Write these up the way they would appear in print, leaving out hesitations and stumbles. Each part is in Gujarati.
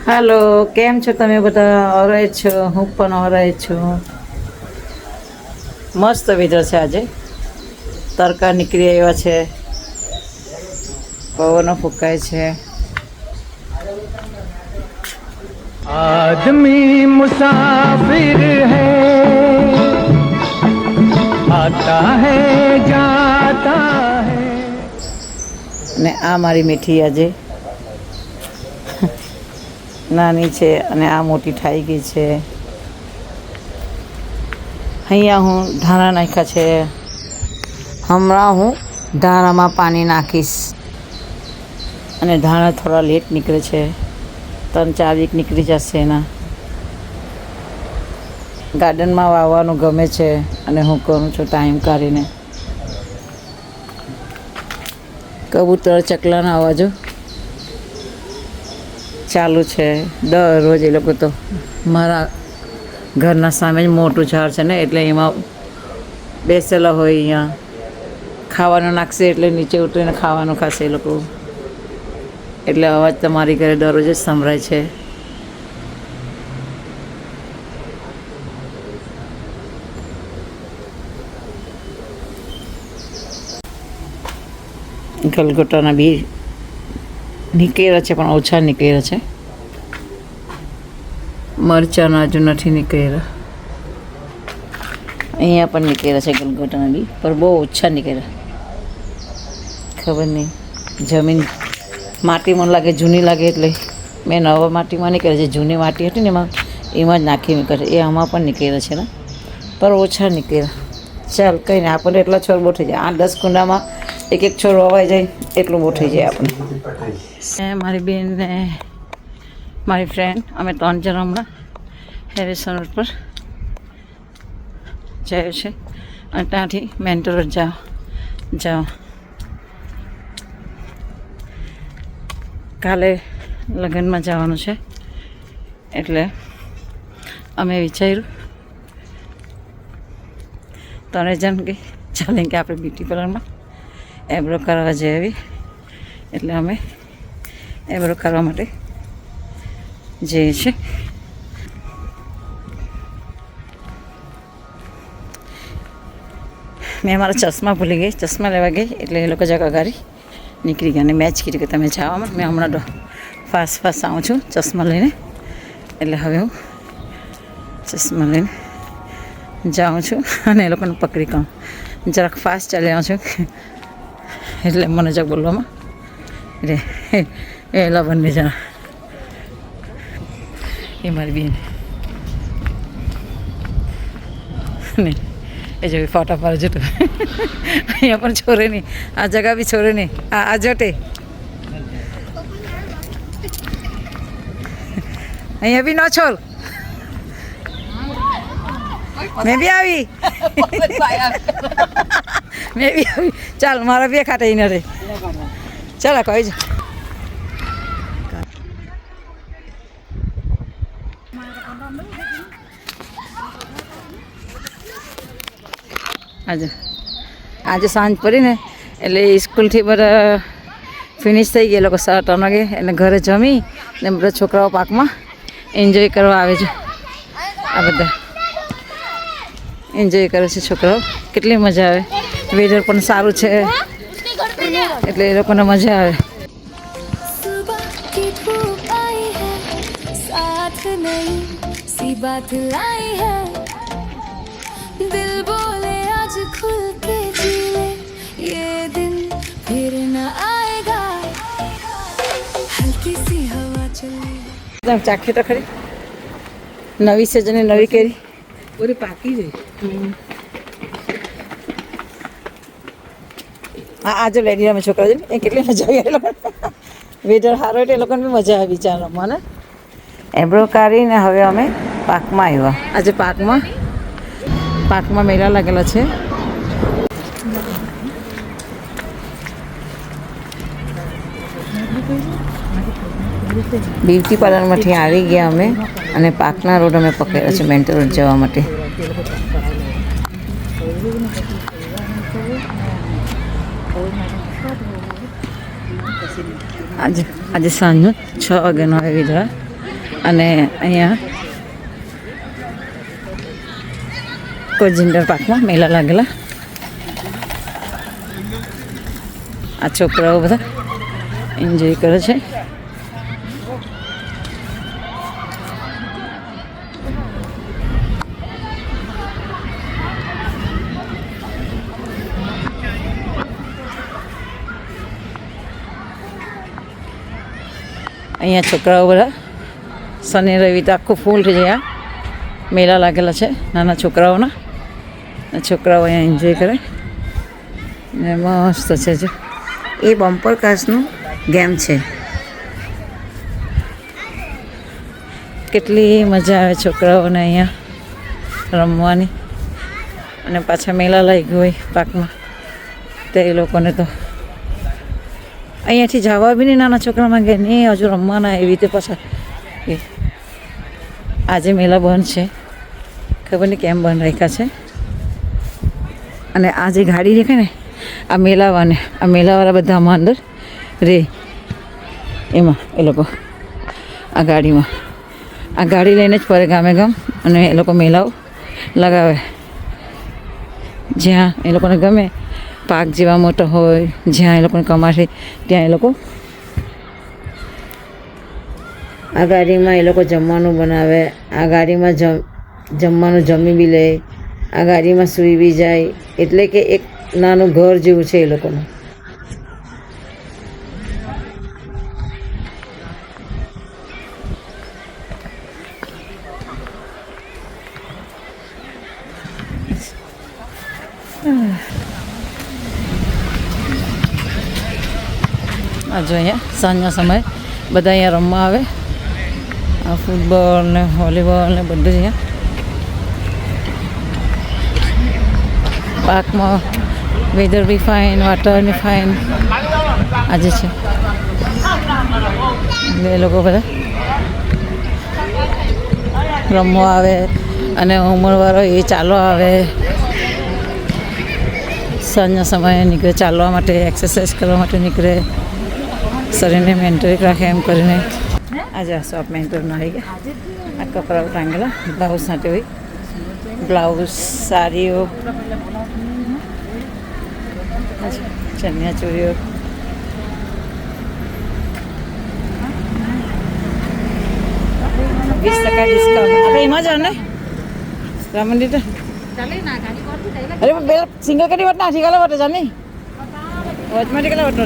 હાલો, કેમ છો તમે બધા? ઓરાય છો? હું પણ ઓરાય છું. મસ્ત વેધર છે આજે. તડકા નીકળી આવ્યા છે, પવનો ફૂંકાય છે. आदमी मुसाफिर है, आता है जाता है. અને આ મારી મીઠી આજે નાની છે અને આ મોટી થઈ ગઈ છે. અહીંયા હું ધાણા નાખ્યા છે. હમણાં હું ધાણામાં પાણી નાખીશ અને ધાણા થોડા લેટ નીકળે છે. 3-4 વીક નીકળી જશે એના. ગાર્ડનમાં વાવવાનું ગમે છે અને હું કરું છું ટાઈમ કાઢીને. કબૂતર ચકલાના અવાજો ચાલુ છે દરરોજ. એ લોકો તો મારા ઘરના સામે જ મોટું ઝાડ છે ને, એટલે એમાં બેસેલા હોય. અહીંયા ખાવાનું નાખશે એટલે નીચે ઉતરીને ખાવાનું ખાશે એ લોકો. એટલે અવાજ તમારી ઘરે દરરોજ જ સંભળાય છે. ગલગોટાના બી નીકળ્યા છે પણ ઓછા નીકળ્યા છે. મરચાંના હજુ નથી નીકળ્યા. અહીંયા પણ નીકળ્યા છે ગલગોટાના બી, પણ બહુ ઓછા નીકળ્યા. ખબર નહીં, જમીન માટી મને લાગે જૂની લાગે એટલે મેં નવા માટીમાં નીકળે છે. જૂની માટી હતી ને એમાં જ નાખી નીકળે. એ આમાં પણ નીકળ્યા છે ને, પણ ઓછા નીકળ્યા. ચાલ કંઈ નહીં, આપણને એટલા છોડ બહુ થઈ જાય. 8-10 કુંડામાં એક છોડ વવાઈ જાય એટલું બહુ થઈ જાય આપણે. મારી બેન ને મારી ફ્રેન્ડ, અમે 3 જણ હમણાં હેરિસન રોડ પર જાય છે અને ત્યાંથી મેન્ટોર જાઓ. કાલે લગ્નમાં જવાનું છે એટલે અમે વિચાર્યું 3 જણ કે ચાલે કે આપણે બ્યુટી પાર્લરમાં એબ્રો કરવા જઈએ આવી. એટલે અમે એબ્રો કરવા માટે જઈએ છીએ. મેં મારા ચશ્મા ભૂલી ગઈ, ચશ્મા લેવા ગઈ એટલે એ લોકો જગ અગાડી નીકળી ગયા અને મેચ કીધું કે તમે જાઓ. મેં હમણાં ફાસ્ટ આવું છું ચશ્મા લઈને. એટલે હવે હું ચશ્મા લઈને જાઉં છું અને એ લોકોને પકડી કહું જરાક ફાસ્ટ ચાલી આવું છું એટલે મને જગ બોલવામાં એટલે એલા બંને જણા. એ મારી બેન નહીં એ જો ફોટા પર જતો. અહીંયા પણ છોરે નહીં, આ જગા બી છોરે નહીં. આ જટે અહીંયા બી ન છોર. મેં બી આવી ચાલ મારા બે ખાતે ન રે. ચાલો કહી જ આજે સાંજ પડી ને એટલે સ્કૂલથી બધા ફિનિશ થઈ ગયા. લોકો 3 વાગે એટલે ઘરે જમી ને બધા છોકરાઓ પાર્કમાં એન્જોય કરવા આવે છે. આ બધા એન્જોય કરે છે છોકરાઓ. કેટલી મજા આવે. વેધર પણ સારું છે એટલે એ લોકોને મજા આવે. ચાખી તો ખરી નવી સિઝનની નવી કેરી પૂરી પાકી જાય. હા આજે લેડી રમે છોકરા છે ને એ કેટલી મજા આવી. એ લોકો વેધર સારો એટલે એ લોકોને બી મજા આવી બિચારા રમવાને. એબ્રો કાઢીને હવે અમે પાર્કમાં આવ્યા. આજે પાર્કમાં મેળા લાગેલા છે. બ્યુટી પાર્લરમાંથી આવી ગયા અમે અને પાર્કના રોડ અમે પકડ્યા છે મેન્ટલ રોડ જવા માટે. આજે સાંજનો 6 વાગ્યાનો આવી રહ્યા અને અહીંયા કોજિંદર પાર્કમાં મેળા લાગેલા. આ છોકરાઓ બધા એન્જોય કરે છે. અહીંયા છોકરાઓ બધા શનિ રવિ તો આખું ફૂલ થઈ જાય. મેળા લાગેલા છે નાના છોકરાઓના. છોકરાઓ અહીંયા એન્જોય કરે ને મસ્ત છે. જો એ બમ્પર કાર્સનું ગેમ છે. કેટલી મજા આવે છોકરાઓને અહીંયા રમવાની. અને પાછા મેળા લાગી હોય પાર્કમાં તે એ લોકોને તો અહીંયાથી જવા બી નહીં નાના છોકરા માંગે નહીં હજુ રમવાના એવી રીતે પાછા. એ આજે મેળા બંધ છે, ખબર નહીં કેમ બંધ રાખ્યા છે. અને આ જે ગાડી દેખાય ને આ મેળાવાળા બધા આમાં અંદર રે એમાં એ લોકો આ ગાડી લઈને જ ફરે ગામે ગામ. અને એ લોકો મેળાઓ લગાવે જ્યાં એ લોકોને ગમે. પાર્ક જેવા મોટો હોય જ્યાં એ લોકોને કમાશે ત્યાં એ લોકો આ ગાડીમાં એ લોકો જમવાનું બનાવે. આ ગાડીમાં જમવાનું જમી બી લે. આ ગાડીમાં સૂઈ બી જાય. એટલે કે એક નાનું ઘર જેવું છે એ લોકોનું. આ જો અહીંયા સાંજના સમયે બધા અહીંયા રમવા આવે. આ ફૂટબોલ ને વોલીબોલ ને બધું જ અહીંયા પાર્કમાં. વેધર બી ફાઇન, વાટર બી ફાઇન આજે છે. એટલે એ લોકો બધા રમવા આવે. અને ઉંમરવાળો એ ચાલવા આવે. સાંજના સમયે નીકળે ચાલવા માટે, એક્સરસાઇઝ કરવા માટે નીકળે. શરીરને મેન્ટેન રાખે એમ કરીને. આજે આ શોપ મેન્ટેન આવી ગયા. આ કપડાઓ ટાંગેલા બ્લાઉઝ સાથે હોય. બ્લાઉઝ, સાડીઓ, ચણિયા ચોરીઓ. $20 ડિસ્કાઉન્ટ. આપણે એમાં જાવ ને રામ મંદિર તો. અરે બે સિંગલ કરી વટ ના ઠીકાલા વટે જાની વચમાં ઠીકાલા વટો.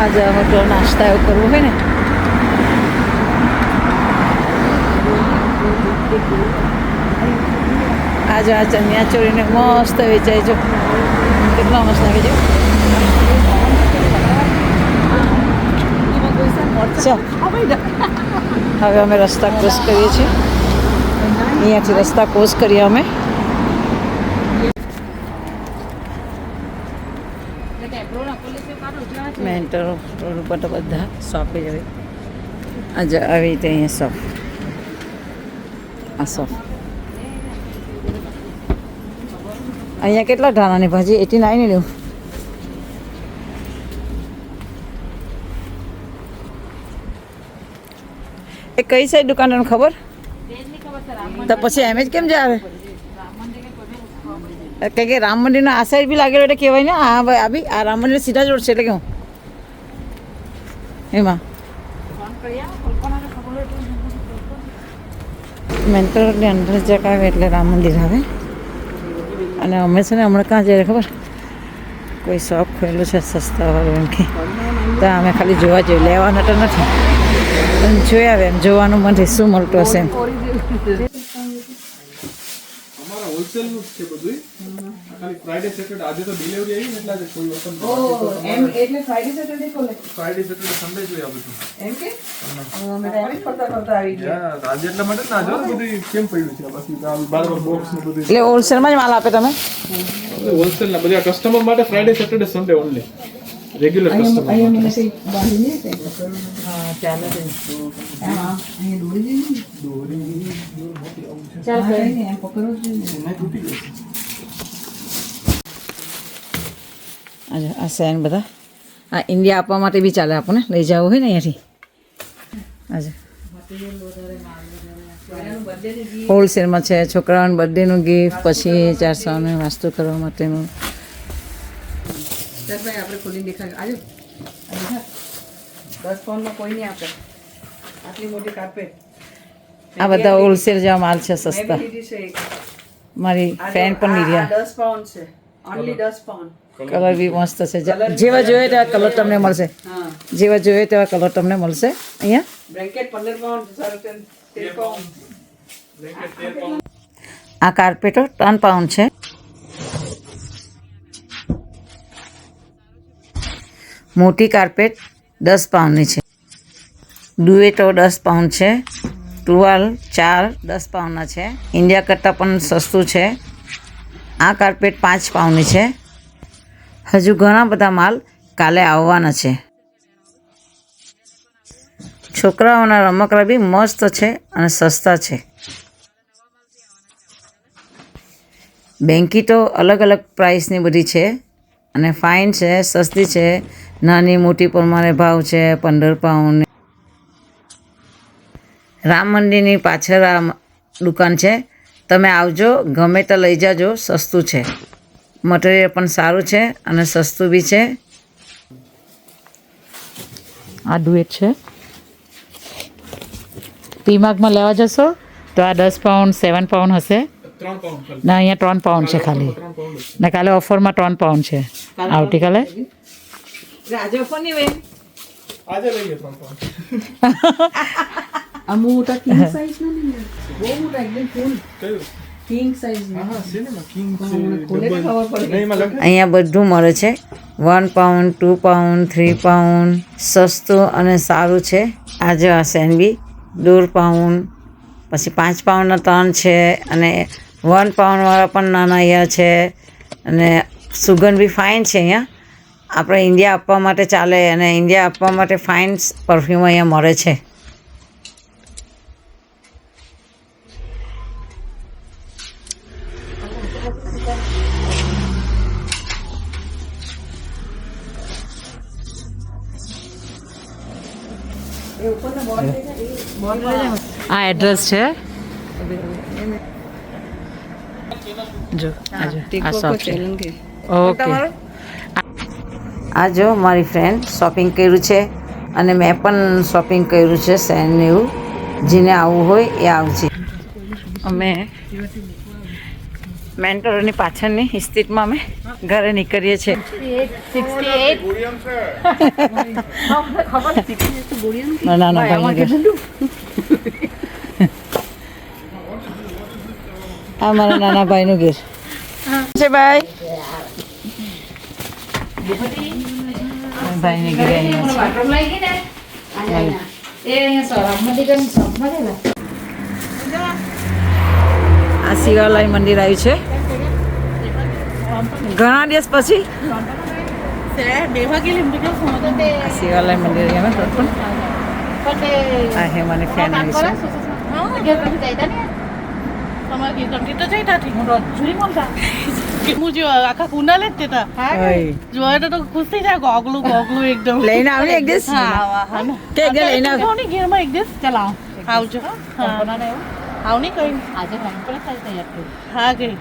આજે હોટલ નાસ્તા એવું કરવું હોય ને આજે આ ચણિયા ચોરીને મસ્ત વેચાય છે. કેટલા મસ્ત લાગે છે. હવે અમે રસ્તા ક્રોસ કરીએ છીએ. અહીંયાથી રસ્તા ક્રોસ કરીએ અમે. મેન્ટર રોડ ઉપર તો બધા શોપે જ હોય. આજે આવી રીતે અહીંયા શોપ. આ શોપ અહીંયા કેટલા ધાણાની ભાજી? 89 લેવું. એ કઈ સાઈડ દુકાન ખબર? તો પછી એમ જ કેમ જાય? કે રામ મંદિરનો આ સાઈડ બી લાગેલો એટલે કહેવાય ને. આ બી આ રામ મંદિર સીધા જ રોડ છે એટલે કેવું એમાં મેન્ટર રોડની અંદર જક આવે એટલે રામ મંદિર આવે. અને અમે છે ને હમણાં ક્યાં જઈએ ખબર? કોઈ શોપ ખોલેલું છે સસ્તા વાળું એમ કે. તો અમે ખાલી જોવા જઈએ, લેવાના તો નથી પણ જોઈ આવે એમ. જોવાનું મન થાય શું મળતું હશે એમ. હોલસેલનું જ છે બધું. ખાલી ફ્રાઈડે સેટરડે આજે તો ડિલિવરી આવી ને એટલે આજે કોઈ વખત એમ એટલે ફ્રાઈડે સેટરડે ખોલે. ફ્રાઈડે સેટરડે સન્ડે જોઈએ આ બધું. એમ કે અમે ડાયરેક્ટ કરતા આવી ગયા. આજે એટલા માટે ના જો બધું કેમ પડ્યું છે બાકી બાર બોક્સ ને બધું. એટલે હોલસેલમાં જ માલ આપે તમે? હોલસેલ ના બધા કસ્ટમર માટે Friday Saturday Sunday only. Regular customer હા ચાલે છે. આ સેન બધા આ ઇન્ડિયા આપવા માટે બી ચાલે આપણને લઈ જવું હોય ને અહીંયાથી. આજે હોલસેલમાં છે. છોકરાઓને બર્થડેનું ગિફ્ટ, પછી 400 વાસ્તુ કરવા માટેનું. આપણે ખોલીને દેખાય. આજો 10 પાઉન્ડમાં કોઈ નહીં આપે આટલી મોટી કાર્પેટ. આ બધા હોલસેલ જેવા માલ છે, સસ્તા. મેં બી લીધી છે એક. મારી ફ્રેન્ડ પણ લીધી. આ 10 પાઉન્ડ છે, ઓનલી 10 પાઉન્ડ. કલર બી મસ્ત છે. જેવા જોઈએ તેવા કલર તમને મળશે. હા, જેવા જોઈએ તેવા કલર તમને મળશે અહીંયા. Blanket 15 pound, 13 pound. આ કાર્પેટો 3 પાઉન્ડ છે. મોટી કાર્પેટ 10 પાઉન્ડની છે. ડુએટો 10 પાઉન્ડ છે. ટુવાલ 4 10 પાઉન્ડના છે. ઇન્ડિયા કરતાં પણ સસ્તું છે. આ કાર્પેટ 5 પાઉન્ડની છે. હજુ ઘણા બધા માલ કાલે આવવાના છે. છોકરાઓના રમકડા બી મસ્ત છે અને સસ્તા છે. બેંકી તો અલગ અલગ પ્રાઇસની બધી છે અને ફાઇન છે, સસ્તી છે. નાની મોટી પ્રમાણે ભાવ છે. 15 પાઉન્ડ. રામ મંદિરની પાછળ આ દુકાન છે. તમે આવજો, ગમે તો લઈ જાજો, સસ્તું છે. મટીરિયલ પણ સારું છે અને સસ્તું બી છે. આ ડુએટ છે. પીમાર્કમાં લેવા જશો તો આ 10 પાઉન્ડ 7 પાઉન્ડ હશે. 3 પાઉન્ડ ખાલી. ના, અહીંયા 3 પાઉન્ડ છે ખાલી. 3 પાઉન્ડ જ. ને કાલે ઓફરમાં 3 પાઉન્ડ છે. આવતીકાલે આજે ઓફર નહીં હોય. આજે લઈએ 3 પાઉન્ડ. આ મોટા કિંગ સાઈઝ નો નહીં, બહુ મોટા એકદમ ફૂલ કયું? કિંગ સાઈઝ નો. હા, છે ને માં કિંગ છે. ખોલે તો ખબર પડે. નહીં માં લખે. અહીંયા બધું મળે છે. 1 પાઉન્ડ 2 પાઉન્ડ 3 પાઉન્ડ. સસ્તું અને સારું છે. આ જો આ સેન્ડવી 1.5 પાઉન્ડ, પછી 5 પાઉન્ડના 3 છે અને 1 પાઉન્ડવાળા પણ નાના અહીંયા છે. અને સુગંધ બી ફાઇન છે. અહીંયા આપણે ઇન્ડિયા આપવા માટે ચાલે અને ઇન્ડિયા આપવા માટે ફાઇન પરફ્યુમ અહીંયા મળે છે. આ એડ્રેસ છે. જો આ શોપ છે. ઓકે. આ જો મારી ફ્રેન્ડ શોપિંગ કર્યું છે અને મેં પણ શોપિંગ કર્યું છે. સેન્ડ એવું જેને આવવું હોય એ આવશે. અમે મેન્ટોરની પાછળની સ્થિતિમાં અમે ઘરે નીકળીએ છીએ. નાના ભાઈ આ મારા નાના ભાઈનું ઘેર છે. ભાઈ ભાઈની ઘરે આ શિવાલય મંદિર આવ્યું છે ઘણા દિવસ પછી. આ શિવાલય મંદિર પણ આ હે મને ફેન આવી તો ખુશ થઈ જાય. ગોગલું ગોગલું એકદમ લઈને આવે એક દિવસ કે લઈને ઘેરમાં એક દિવસ ચલાવ આવજો. આવ નહીં કઈ આજે હા ગઈ.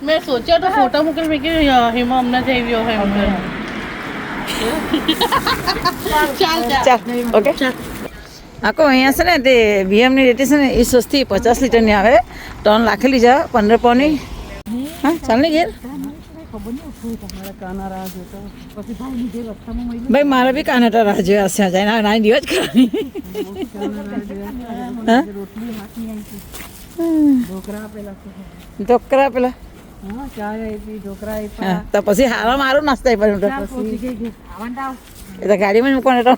મેં સોચ્યો તો ફોટો મોકલ મેં કે હિમા હમણાં જઈ ગયો હોય એમ. ચાલ ચાલ ઓકે. આખો અહીંયા છે ને તે બીએમની રેટી છે ને એ સસ્તી 50 લીટરની આવે. 3 લાખેલી જા 15 પાઉન્ડની. હા ચાલ ને ઘેર. ભાઈ મારે બી કાનાટા રાહ જોયા છે. જાય ના દિવસ કરવાની. ઢોકરા પેલા તો પછી હારા મારું નાસ્તા એ તો ગાડીમાં મૂકવાનો તો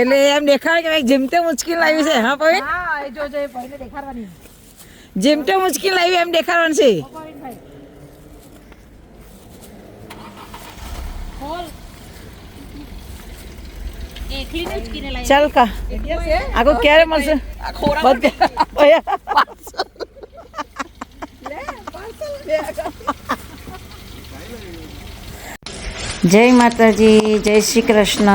એટલે એમ દેખાડે કે જેમ તે મુશ્કેલ લાવી છે. હા પવિન જેમ તે મુશ્કેલ લાવી એમ દેખાડવાનું છે. ચાલ કા આખો ક્યારે મળશે? જય માતાજી, જય શ્રી કૃષ્ણ.